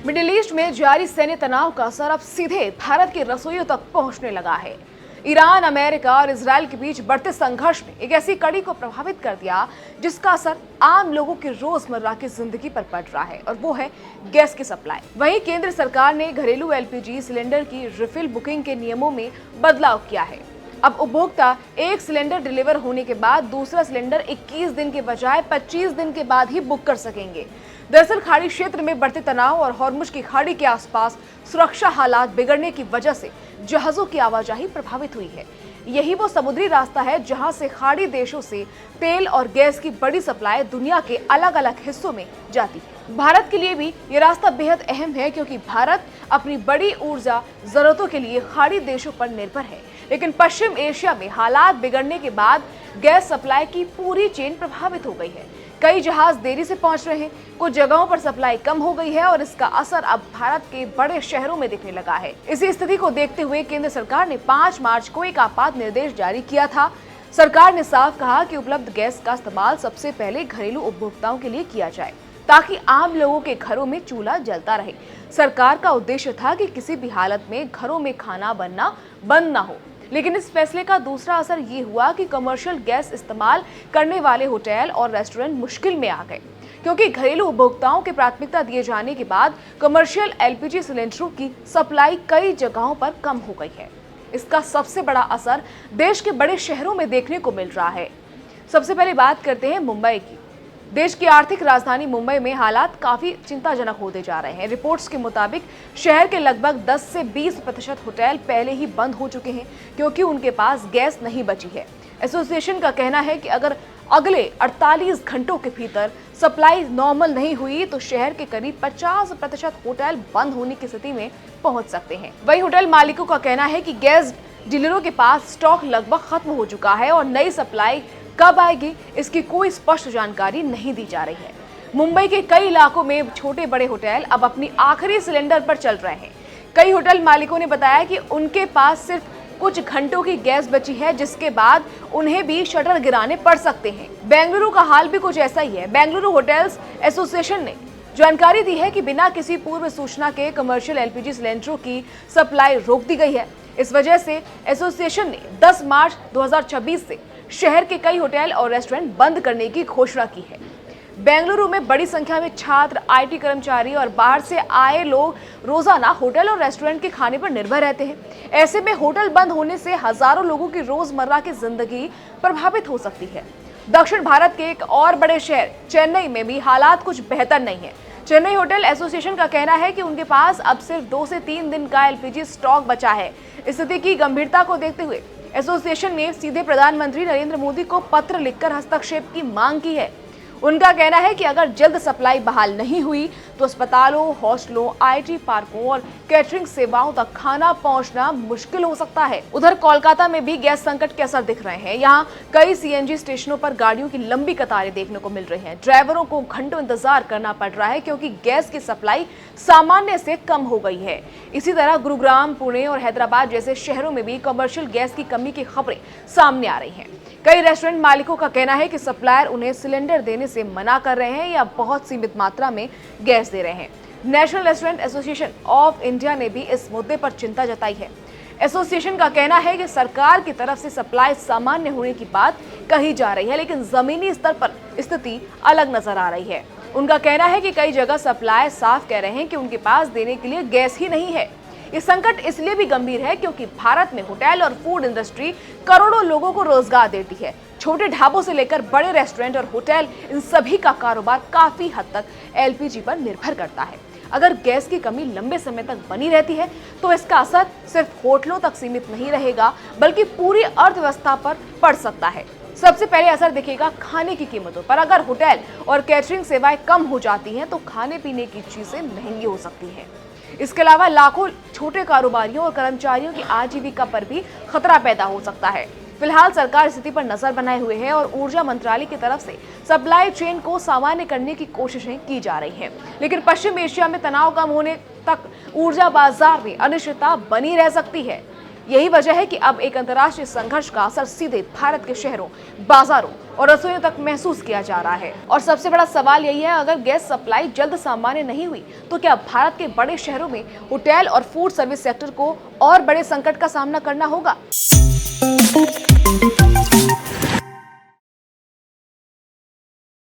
Middle east में जारी सैन्य तनाव का असर अब सीधे भारत के रसोइयों तक पहुंचने लगा है। ईरान, अमेरिका और इजराइल के बीच बढ़ते संघर्ष ने एक ऐसी कड़ी को प्रभावित कर दिया जिसका असर आम लोगों की रोजमर्रा की जिंदगी पर पड़ रहा है, और वो है गैस की सप्लाई। वहीं केंद्र सरकार ने घरेलू एलपीजी सिलेंडर की रिफिल बुकिंग के नियमों में बदलाव किया है। अब उपभोक्ता एक सिलेंडर डिलीवर होने के बाद दूसरा सिलेंडर 21 दिन के बजाय 25 दिन के बाद ही बुक कर सकेंगे। दरअसल खाड़ी क्षेत्र में बढ़ते तनाव और हॉर्मुज की खाड़ी के आसपास सुरक्षा हालात बिगड़ने की वजह से जहाजों की आवाजाही प्रभावित हुई है। यही वो समुद्री रास्ता है जहां से खाड़ी देशों से तेल और गैस की बड़ी सप्लाई दुनिया के अलग अलग हिस्सों में जाती है। भारत के लिए भी ये रास्ता बेहद अहम है, क्योंकि भारत अपनी बड़ी ऊर्जा जरूरतों के लिए खाड़ी देशों पर निर्भर है। लेकिन पश्चिम एशिया में हालात बिगड़ने के बाद गैस सप्लाई की पूरी चेन प्रभावित हो गई है। कई जहाज देरी से पहुंच रहे हैं, कुछ जगहों पर सप्लाई कम हो गई है और इसका असर अब भारत के बड़े शहरों में दिखने लगा है। इसी स्थिति को देखते हुए केंद्र सरकार ने 5 मार्च को एक आपात निर्देश जारी किया था। सरकार ने साफ कहा कि उपलब्ध गैस का इस्तेमाल सबसे पहले घरेलू उपभोक्ताओं के लिए किया जाए, ताकि आम लोगों के घरों में चूल्हा जलता रहे। सरकार का उद्देश्य था कि किसी भी हालत में घरों में खाना बनना बंद न हो। लेकिन इस फैसले का दूसरा असर ये हुआ कि कमर्शियल गैस इस्तेमाल करने वाले होटल और रेस्टोरेंट मुश्किल में आ गए, क्योंकि घरेलू उपभोक्ताओं की प्राथमिकता दिए जाने के बाद कमर्शियल एलपीजी सिलेंडरों की सप्लाई कई जगहों पर कम हो गई है। इसका सबसे बड़ा असर देश के बड़े शहरों में देखने को मिल रहा है। सबसे पहले बात करते हैं मुंबई की। देश की आर्थिक राजधानी मुंबई में हालात काफी चिंताजनक होते जा रहे हैं। रिपोर्ट्स के मुताबिक शहर के लगभग 10 से 20% होटल पहले ही बंद हो चुके हैं, क्योंकि उनके पास गैस नहीं बची है। एसोसिएशन का कहना है कि अगर अगले 48 घंटों के भीतर सप्लाई नॉर्मल नहीं हुई तो शहर के करीब 50% होटल बंद होने की स्थिति में पहुंच सकते हैं। वहीं होटल मालिकों का कहना है कि गैस डीलरों के पास स्टॉक लगभग खत्म हो चुका है और नई सप्लाई कब आएगी इसकी कोई स्पष्ट जानकारी नहीं दी जा रही है। मुंबई के कई इलाकों में छोटे बड़े होटल अब अपनी आखिरी सिलेंडर पर चल रहे हैं। कई होटल मालिकों ने बताया कि उनके पास सिर्फ कुछ घंटों की गैस बची है, जिसके बाद उन्हें भी शटर गिराने पड़ सकते हैं। बेंगलुरु का हाल भी कुछ ऐसा ही है। बेंगलुरु होटल्स एसोसिएशन ने जानकारी दी है कि बिना किसी पूर्व सूचना के कमर्शियल एलपीजी सिलेंडरों की सप्लाई रोक दी गई है। इस वजह से एसोसिएशन ने 10 मार्च 2026 से शहर के कई होटल और रेस्टोरेंट बंद करने की घोषणा की है। बेंगलुरु में बड़ी संख्या में छात्र, आईटी कर्मचारी और बाहर से आए लोग रोजाना होटल और रेस्टोरेंट के खाने पर निर्भर रहते हैं। ऐसे में होटल बंद होने से हजारों लोगों की रोजमर्रा की जिंदगी प्रभावित हो सकती है। दक्षिण भारत के एक और बड़े शहर चेन्नई में भी हालात कुछ बेहतर नहीं है। चेन्नई होटल एसोसिएशन का कहना है कि उनके पास अब सिर्फ 2 से 3 दिन का एलपीजी स्टॉक बचा है। स्थिति की गंभीरता को देखते हुए एसोसिएशन ने सीधे प्रधानमंत्री नरेंद्र मोदी को पत्र लिखकर हस्तक्षेप की मांग की है। उनका कहना है कि अगर जल्द सप्लाई बहाल नहीं हुई तो अस्पतालों, हॉस्टलों, आईटी पार्कों और कैटरिंग सेवाओं तक खाना पहुंचना मुश्किल हो सकता है। उधर कोलकाता में भी गैस संकट के असर दिख रहे हैं। यहाँ कई सीएनजी स्टेशनों पर गाड़ियों की लंबी कतारें देखने को मिल रही हैं। ड्राइवरों को घंटों इंतजार करना पड़ रहा है, क्योंकि गैस की सप्लाई सामान्य से कम हो गई है। इसी तरह गुरुग्राम, पुणे और हैदराबाद जैसे शहरों में भी कमर्शियल गैस की कमी की खबरें सामने आ रही हैं। कई रेस्टोरेंट मालिकों का कहना है कि सप्लायर उन्हें सिलेंडर देने से मना कर रहे हैं या बहुत सीमित मात्रा में गैस दे रहे हैं। National restaurant association of India ने भी इस मुद्दे पर चिंता जताई है। एसोसिएशन का कहना है कि सरकार की तरफ से सप्लाई सामान्य होने की बात कही जा रही है, लेकिन जमीनी स्तर पर स्थिति अलग नजर आ रही है। उनका कहना है कि कई जगह सप्लायर साफ कह रहे हैं कि उनके पास देने के लिए गैस ही नहीं है। ये संकट इसलिए भी गंभीर है क्योंकि भारत में होटल और फूड इंडस्ट्री करोड़ों लोगों को रोजगार देती है। छोटे ढाबों से लेकर बड़े रेस्टोरेंट और होटल, इन सभी का कारोबार काफी हद तक एलपीजी पर निर्भर करता है। अगर गैस की कमी लंबे समय तक बनी रहती है तो इसका असर सिर्फ होटलों तक सीमित नहीं रहेगा, बल्कि पूरी अर्थव्यवस्था पर पड़ सकता है। सबसे पहले असर दिखेगा खाने की कीमतों पर। अगर होटल और कैटरिंग सेवाएं कम हो जाती हैं तो खाने पीने की चीजें महंगी हो सकती हैं। इसके अलावा लाखों छोटे कारोबारियों और कर्मचारियों की आजीविका पर भी खतरा पैदा हो सकता है। फिलहाल सरकार स्थिति पर नजर बनाए हुए है और ऊर्जा मंत्रालय की तरफ से सप्लाई चेन को सामान्य करने की कोशिशें की जा रही हैं। लेकिन पश्चिम एशिया में तनाव कम होने तक ऊर्जा बाजार में अनिश्चितता बनी रह सकती है। यही वजह है कि अब एक अंतर्राष्ट्रीय संघर्ष का असर सीधे भारत के शहरों, बाजारों और रसोइयों तक महसूस किया जा रहा है। और सबसे बड़ा सवाल यही है, अगर गैस सप्लाई जल्द सामान्य नहीं हुई तो क्या भारत के बड़े शहरों में होटल और फूड सर्विस सेक्टर को और बड़े संकट का सामना करना होगा।